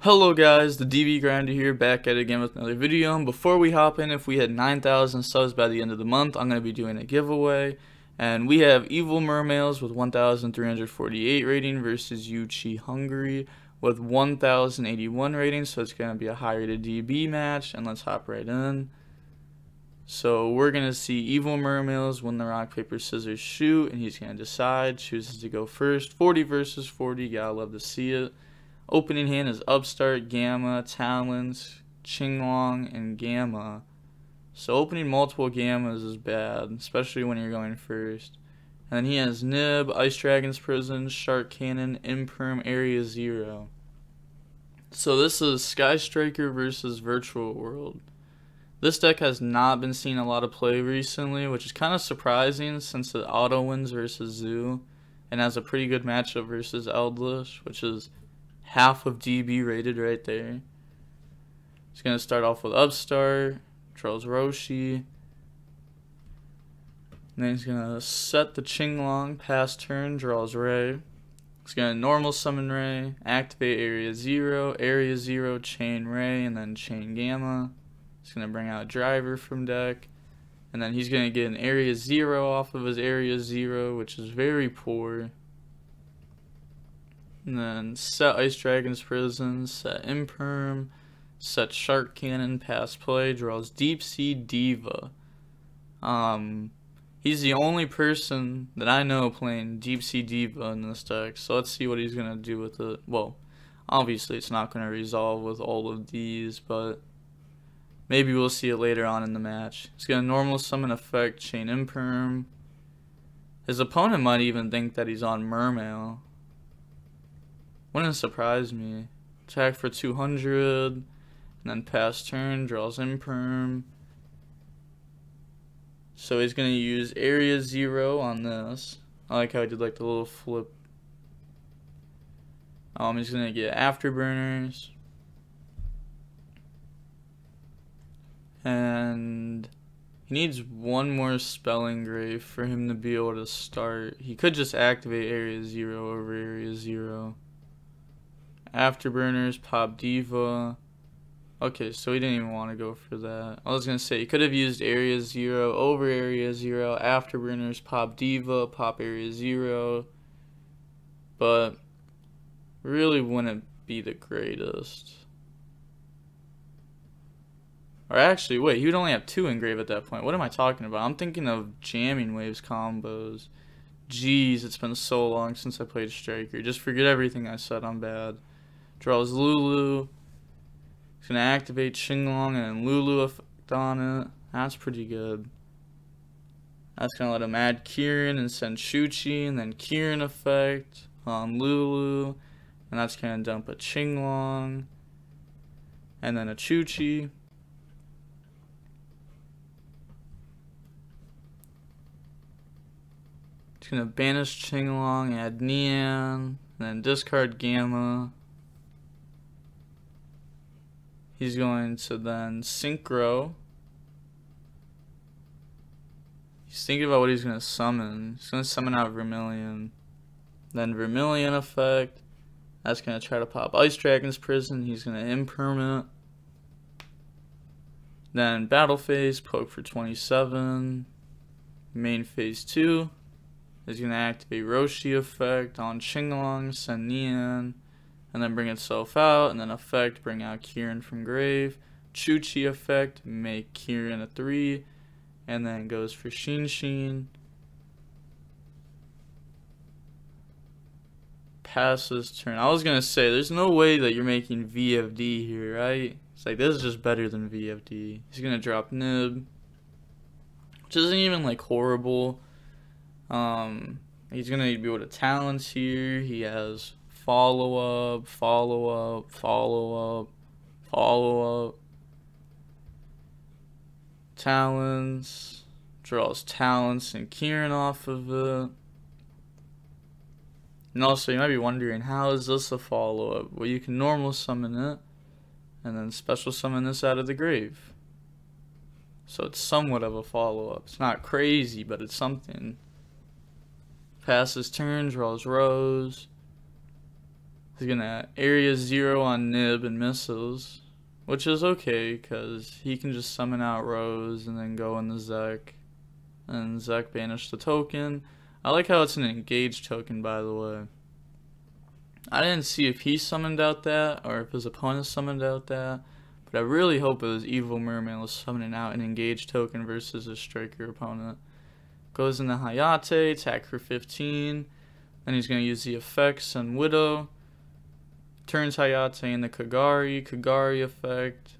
Hello guys, the DB Grinder here, back at it again with another video. And before we hop in, if we hit 9,000 subs by the end of the month, I'm going to be doing a giveaway. And we have Evil Mermales with 1,348 rating versus Yuchi Hungary with 1,081 rating. So it's going to be a higher to DB match, and let's hop right in. So we're going to see Evil Mermales win the rock, paper, scissors, shoot, and he's going to decide, chooses to go first. 40 versus 40, gotta love to see it. Opening hand is Upstart, Gamma, Talons, Qinglong, and Gamma. So opening multiple Gammas is bad, especially when you're going first. And then he has Nib, Ice Dragon's Prison, Shark Cannon, Imperm, Area 0. So this is Sky Striker versus Virtual World. This deck has not been seeing a lot of play recently, which is kind of surprising since it auto wins versus Zoo and has a pretty good matchup versus Eldritch, which is half of DB rated right there. He's going to start off with Upstart, draws Roshi, and then he's going to set the Qinglong, pass turn, draws Ray. He's going to normal summon Ray, activate Area 0, chain Ray, and then chain Gamma. He's going to bring out Driver from deck, and then he's going to get an Area 0 off of his Area 0, which is very poor. And then set Ice Dragon's Prison, set Imperm, set Shark Cannon, pass play, draws Deep Sea Diva. He's the only person that I know playing Deep Sea Diva in this deck, so let's see what he's going to do with it. Well, obviously it's not going to resolve with all of these, but maybe we'll see it later on in the match. He's going to normal summon effect, chain Imperm. His opponent might even think that he's on Mermail. Wouldn't surprise me. Attack for 200, and then pass turn, draws Imperm. So he's going to use Area 0 on this. I like how he did like the little flip. He's going to get Afterburners. And he needs one more Spell Engrave for him to be able to start. He could just activate Area 0 over Area 0. Afterburners, pop Diva. Okay, so he didn't even want to go for that. I was going to say, he could have used Area 0 over Area 0, Afterburners, pop Diva, pop Area 0. But really wouldn't be the greatest. Or actually, wait, he would only have 2 engrave at that point. What am I talking about? I'm thinking of Jamming Waves combos. Jeez, it's been so long since I played Striker. Just forget everything I said, I'm bad. Draws Lulu. He's going to activate Qinglong and then Lulu effect on it. That's pretty good. That's going to let him add Kieran and send Shuchi, and then Kieran effect on Lulu. And that's going to dump a Qinglong. And then a Chuchi. He's going to banish Qinglong, add Nian, and then discard Gamma. He's going to then Synchro. He's thinking about what he's going to summon. He's going to summon out Vermilion. Then Vermilion effect. That's going to try to pop Ice Dragon's Prison. He's going to Impermanent. Then Battle Phase, poke for 27. Main Phase 2 is going to activate Roshi effect on Qinglong, send Nian. And then bring itself out, and then effect, bring out Kieran from grave. Chuchi effect, make Kieran a 3, and then goes for Sheen. Passes turn. I was gonna say, there's no way that you're making VFD here, right? It's like, this is just better than VFD. He's gonna drop Nib, which isn't even like horrible. He's gonna be able to Talents here. He has follow up, Talons, draws Talents and Kieran off of it. And also, you might be wondering, how is this a follow up? Well, you can normal summon it, and then special summon this out of the grave. So it's somewhat of a follow up. It's not crazy, but it's something. Passes turn, draws Rose. He's gonna area 0 on Nib and missiles, which is okay because he can just summon out Rose and then go in the Zek, and Zek banish the token. I like how it's an engaged token, by the way. I didn't see if he summoned out that or if his opponent summoned out that, but I really hope it was Evil Mermaid was summoning out an engaged token versus a striker opponent. Goes into Hayate, attack for 15, then he's going to use the effects on Widow. Turns Hayate into Kagari effect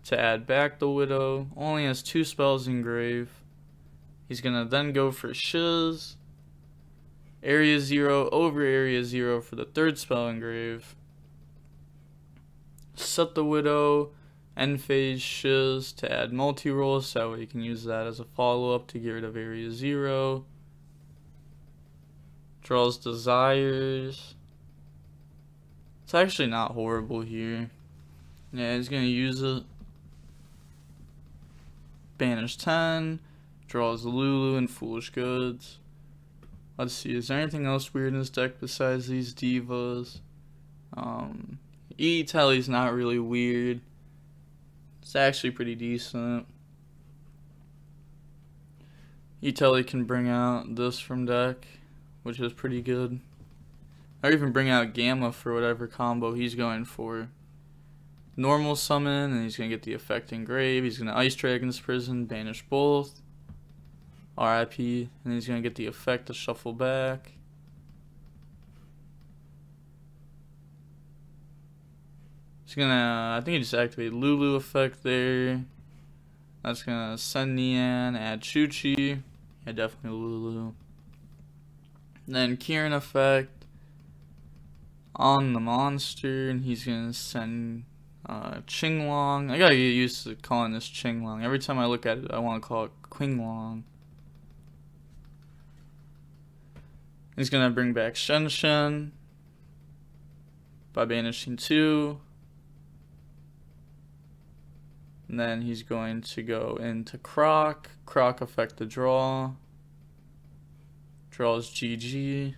to add back the Widow. Only has 2 spells in grave. He's going to then go for Shiz. Area 0 over Area 0 for the 3rd spell in grave. Set the Widow, end phase Shiz to add multi-roll, so that way you can use that as a follow-up to get rid of Area 0. Draws Desires. It's actually not horrible here. Yeah, he's going to use it. Banish 10. Draws Lulu and Foolish Goods. Let's see, is there anything else weird in this deck besides these divas? E-Telly's not really weird. It's actually pretty decent. E-Telly can bring out this from deck, which is pretty good. Or even bring out Gamma for whatever combo he's going for. Normal summon, and he's going to get the effect in grave. He's going to Ice Dragon's Prison, banish both. RIP, and he's going to get the effect to shuffle back. He's going to, I think he just activated Lulu effect there. That's going to send Nian, add Chuchi. Yeah, definitely Lulu. Then Kieran effect on the monster, and he's going to send Qinglong. I got to get used to calling this Qinglong. Every time I look at it, I want to call it Qinglong. He's going to bring back Shen by banishing 2. And then he's going to go into Croc. Croc effect to draw. Draws GG.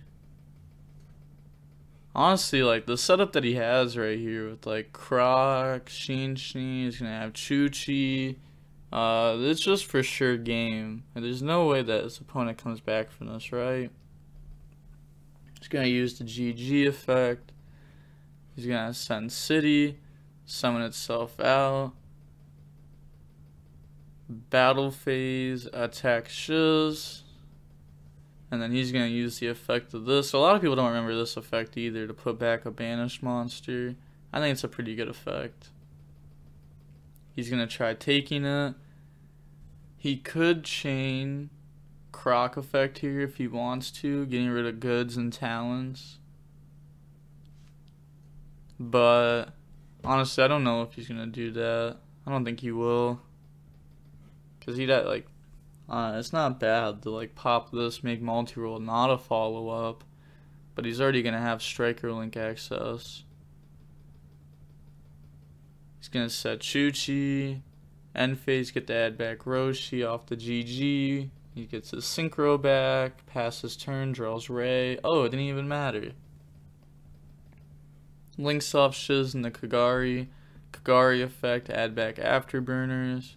Honestly, like, the setup that he has right here with, like, Croc, Shinshi, he's going to have Chuchi. It's just for sure game. And there's no way that his opponent comes back from this, right? He's going to use the GG effect. He's going to send City, summon itself out. Battle phase, attack Shiz. And then he's going to use the effect of this. So a lot of people don't remember this effect either, to put back a banished monster. I think it's a pretty good effect. He's going to try taking it. He could chain Croc effect here if he wants to, getting rid of goods and talents. But honestly, I don't know if he's going to do that. I don't think he will. Because he'd have, like, it's not bad to, like, pop this, make multi-roll, not a follow-up. But he's already going to have Striker Link access. He's going to set Chuchi. End phase, get to add back Roshi off the GG. He gets his Synchro back. Passes turn, draws Ray. Oh, it didn't even matter. Links off Shiz and the Kagari. Kagari effect, add back Afterburners.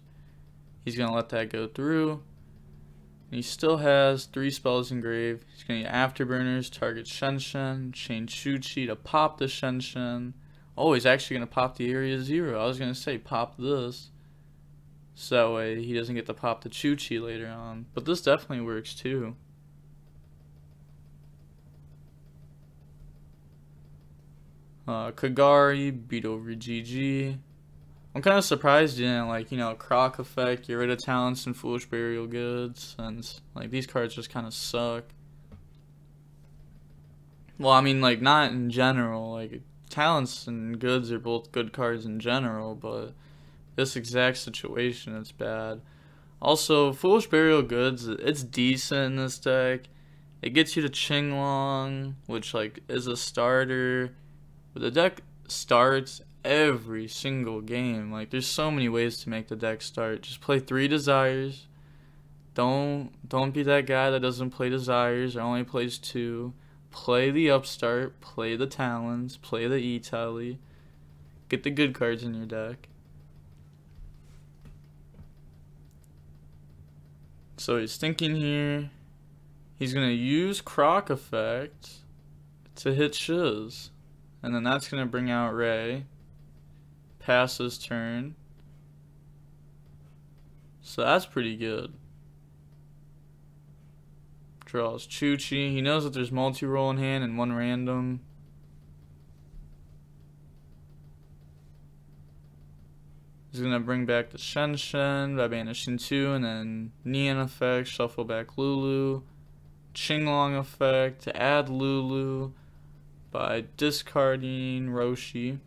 He's going to let that go through. And he still has 3 spells in grave. He's going to get Afterburners, target Shen, chain Chuchi to pop the Shen. Oh, he's actually going to pop the Area 0. I was going to say pop this. So that way he doesn't get to pop the Chuchi later on. But this definitely works too. Kagari, beat over GG. I'm kind of surprised you didn't, like, you know, Croc effect, get rid of talents and Foolish Burial Goods, and, like, these cards just kind of suck. Well, I mean, like, not in general, like, talents and goods are both good cards in general, but this exact situation, it's bad. Also, Foolish Burial Goods, it's decent in this deck. It gets you to Qinglong, which, like, is a starter, but the deck starts every single game. Like, there's so many ways to make the deck start. Just play 3 Desires. Don't be that guy that doesn't play Desires or only plays 2. play the Upstart, play the Talons, play the E-Tally. Get the good cards in your deck. So he's thinking here. He's going to use Croc Effect to hit Shiz. And then that's going to bring out Ray. Pass his turn. So that's pretty good. Draws Chuchi. He knows that there's multi-roll in hand and one random. He's going to bring back the Shen Shen by banishing 2, and then Nian Effect, shuffle back Lulu. Qinglong Effect to add Lulu by discarding Roshi.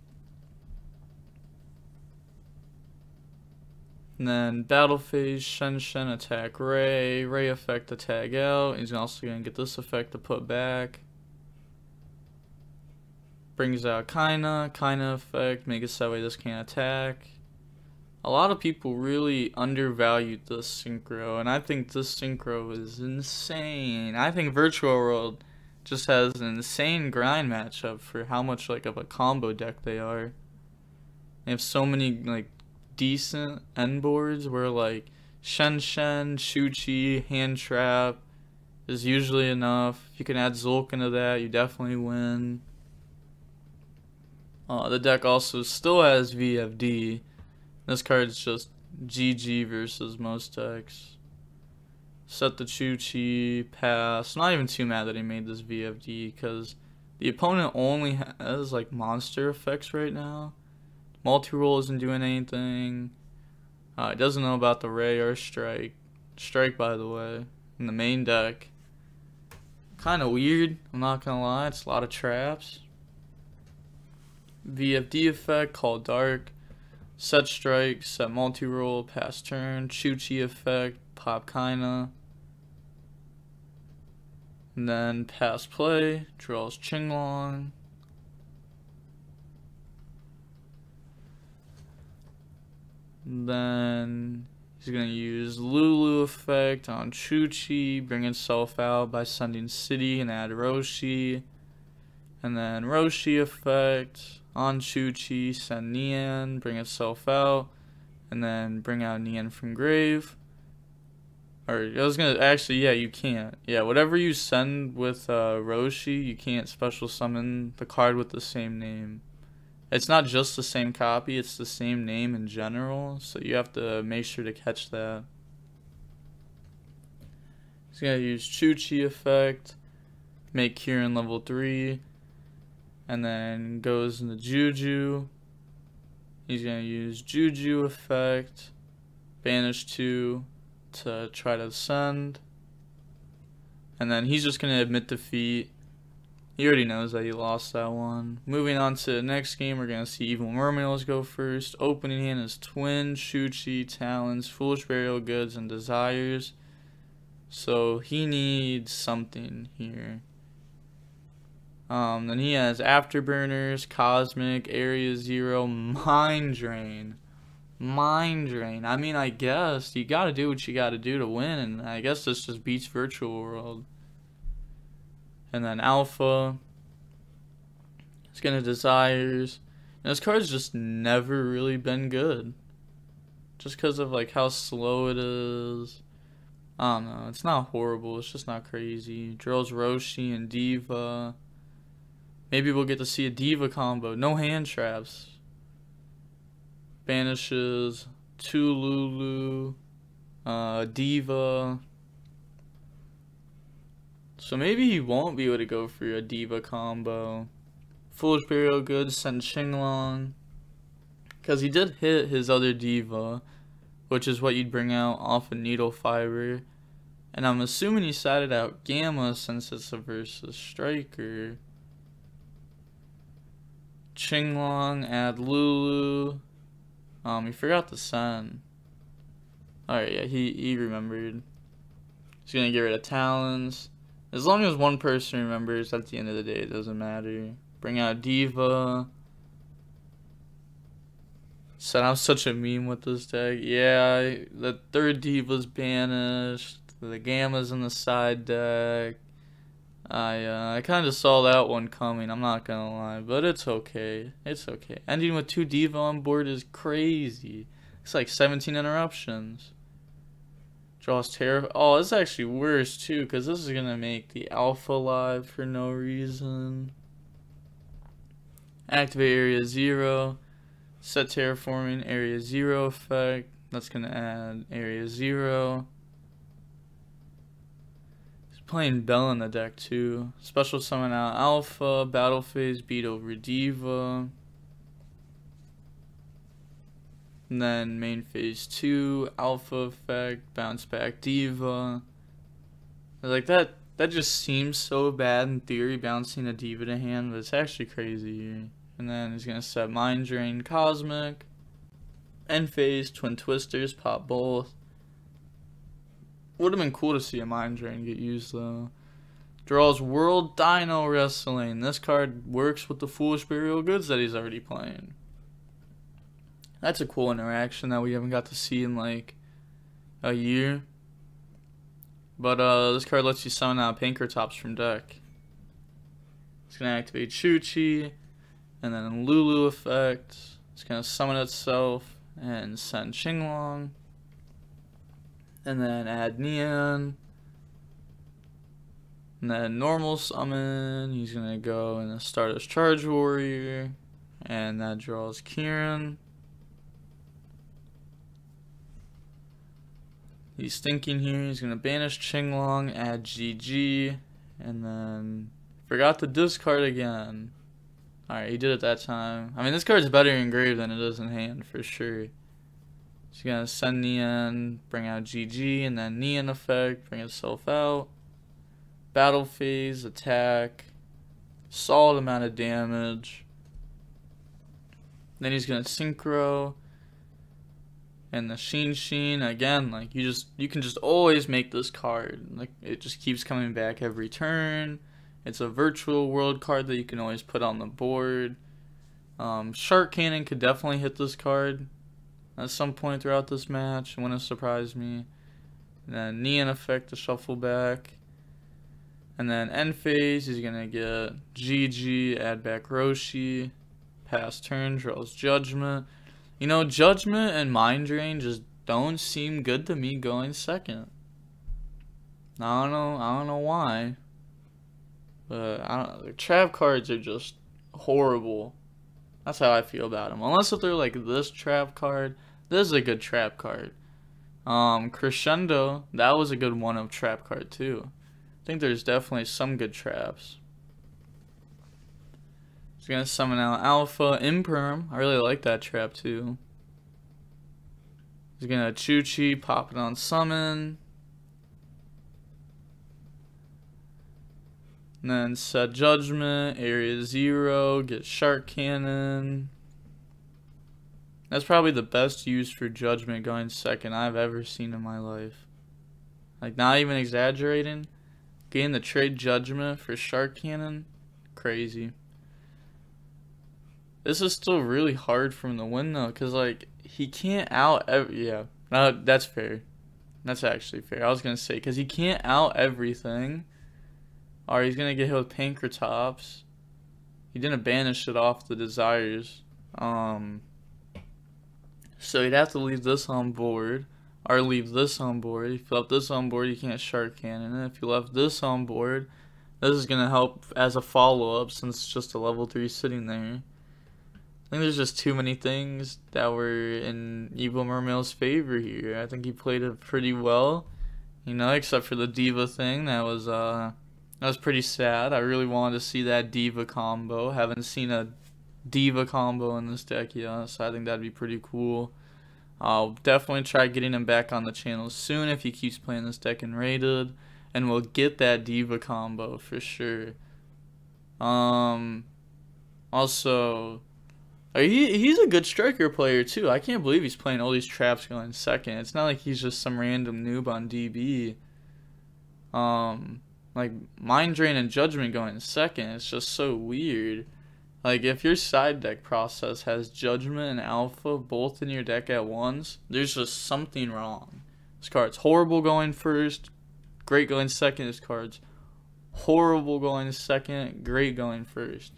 And then Battle Phase, Shen Shen attack Ray. Ray Effect to tag out. He's also going to get this effect to put back. Brings out Kaina. Kaina Effect, make it so that way this can't attack. A lot of people really undervalued this synchro, and I think this synchro is insane. I think Virtual World just has an insane grind matchup for how much like of a combo deck they are. They have so many like decent end boards where like Shen Shen, Shuchi, Hand Trap is usually enough. If you can add Zulk into that, you definitely win. The deck also still has VFD. This card's just GG versus most decks. Set the Chuchi, pass. Not even too mad that he made this VFD because the opponent only has like monster effects right now. Multi-roll isn't doing anything. He doesn't know about the Ray or Strike. Strike, by the way, in the main deck. Kind of weird, I'm not gonna lie. It's a lot of traps. VFD effect, call Dark. Set Strike, set multi-roll, pass turn. Chuchi effect, pop Kaina. And then pass play, draws Qinglong. And then he's going to use Lulu effect on Chuchi, bring himself out by sending City and add Roshi. And then Roshi effect on Chuchi, send Nian, bring itself out, and then bring out Nian from grave. Or I was gonna actually, yeah, you can't. Yeah, whatever you send with Roshi, you can't special summon the card with the same name. It's not just the same copy; it's the same name in general. So you have to make sure to catch that. He's gonna use Chuchi effect, make Kieran level 3. And then goes into Juju. He's going to use Juju effect, banish 2 to try to send. And then he's just going to admit defeat. He already knows that he lost that one. Moving on to the next game, we're going to see Evil Mermails go first. Opening hand is Twin, Shuchi, Talons, Foolish Burial Goods, and Desires. So he needs something here. Then he has Afterburners, Cosmic, Area Zero, Mind Drain. Mind Drain. I mean, I guess you gotta do what you gotta do to win, and I guess this just beats Virtual World. And then Alpha. It's gonna Desires. And this card's just never really been good. Just because of like how slow it is. I don't know. It's not horrible. It's just not crazy. Drills Roshi and Diva. Maybe we'll get to see a Diva combo. No hand traps. Banishes 2 Lulu. Diva. So maybe he won't be able to go for a Diva combo. Foolish Burial Goods, send Qinglong. Because he did hit his other Diva, which is what you'd bring out off of Needle Fiber. And I'm assuming he sided out Gamma since it's a versus Striker. Qinglong, add Lulu. He forgot to send. Alright, yeah, he remembered. He's gonna get rid of Talons. As long as one person remembers, at the end of the day, it doesn't matter. Bring out Diva. Said I'm such a meme with this deck. Yeah, the third Diva's banished. The Gamma's in the side deck. I kind of saw that one coming, I'm not gonna lie, but it's okay. It's okay. Ending with 2 Diva on board is crazy. It's like 17 interruptions. Draws terror. Oh, it's actually worse too, because this is gonna make the Alpha live for no reason. Activate Area 0. Set Terraforming Area 0 effect. That's gonna add Area 0. Playing Bell in the deck too. Special summon out Alpha, battle phase, beat over Diva. And then main phase 2, Alpha effect, bounce back Diva. Like that just seems so bad in theory, bouncing a Diva to hand, but it's actually crazy here. And then he's gonna set Mind Drain, Cosmic. End phase, Twin Twisters, pop both. Would have been cool to see a Mind Drain get used though. Draws World Dino Wrestling. This card works with the Foolish Burial Goods that he's already playing. That's a cool interaction that we haven't got to see in like a year. But this card lets you summon out Pankratops from deck. It's gonna activate Chuchi, and then Lulu effect. It's gonna summon itself and send Qinglong. And then add Neon. And then normal summon. He's gonna go and start his Charge Warrior. And that draws Kieran. He's thinking here. He's gonna banish Qinglong, add GG. And then forgot to discard again. Alright, he did it that time. I mean, this card's better in grave than it is in hand for sure. She's gonna send Neon, bring out GG, and then Neon effect, bring itself out. Battle phase, attack, solid amount of damage. Then he's gonna synchro, and the Sheen again. Like you can just always make this card. Like it just keeps coming back every turn. It's a virtual world card that you can always put on the board. Shark Cannon could definitely hit this card at some point throughout this match. It wouldn't surprise me. And then Neon effect to shuffle back. And then end phase, he's gonna get GG, add back Roshi. Pass turn, draws Judgment. You know, Judgment and Mind Drain just don't seem good to me going second. I don't know why. But the trap cards are just horrible. That's how I feel about them. Unless if they're like this trap card. This is a good trap card. Crescendo, that was a good one-up trap card too. I think there's definitely some good traps. He's gonna summon out Alpha, Imperm. I really like that trap too. He's gonna Chuchi, pop it on summon. And then set Judgment, Area 0, get Shark Cannon. That's probably the best use for Judgment going second I've ever seen in my life. Like, not even exaggerating. Getting the trade Judgment for Shark Cannon, crazy. This is still really hard for him to win though, because like, he can't out yeah, no, that's fair. That's actually fair. I was going to say, because he can't out everything. Or he's going to get hit with Pankratops. He didn't banish it off the Desires. So he'd have to leave this on board. Or leave this on board. If you left this on board, you can't Shark Cannon it. If you left this on board, this is going to help as a follow-up since it's just a level 3 sitting there. I think there's just too many things that were in Evil Mermail's favor here. I think he played it pretty well. You know, except for the Diva thing. That was pretty sad. I really wanted to see that Diva combo. Haven't seen a Diva combo in this deck yet, so I think that'd be pretty cool. I'll definitely try getting him back on the channel soon if he keeps playing this deck in Rated, and we'll get that Diva combo for sure. Also, he's a good striker player too. I can't believe he's playing all these traps going second. It's not like he's just some random noob on DB. Like, Mind Drain and Judgment going second, it's just so weird. Like, if your side deck process has Judgment and Alpha both in your deck at once, there's just something wrong. This card's horrible going first, great going second. This card's horrible going second, great going first.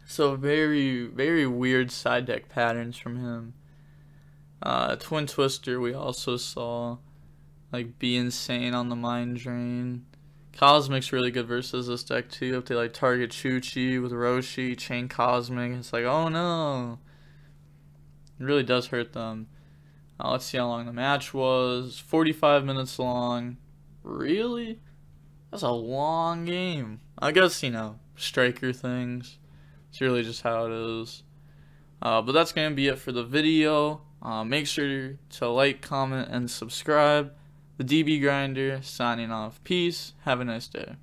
So very, very weird side deck patterns from him. Twin Twister we also saw, like, be insane on the Mind Drain. Cosmic's really good versus this deck too. If they like target Chuchi with Roshi, chain Cosmic, it's like, oh no. It really does hurt them. Let's see how long the match was. 45 minutes long. Really? That's a long game. I guess, you know, striker things. It's really just how it is. But that's going to be it for the video. Make sure to like, comment, and subscribe. The DB Grinder signing off. Peace. Have a nice day.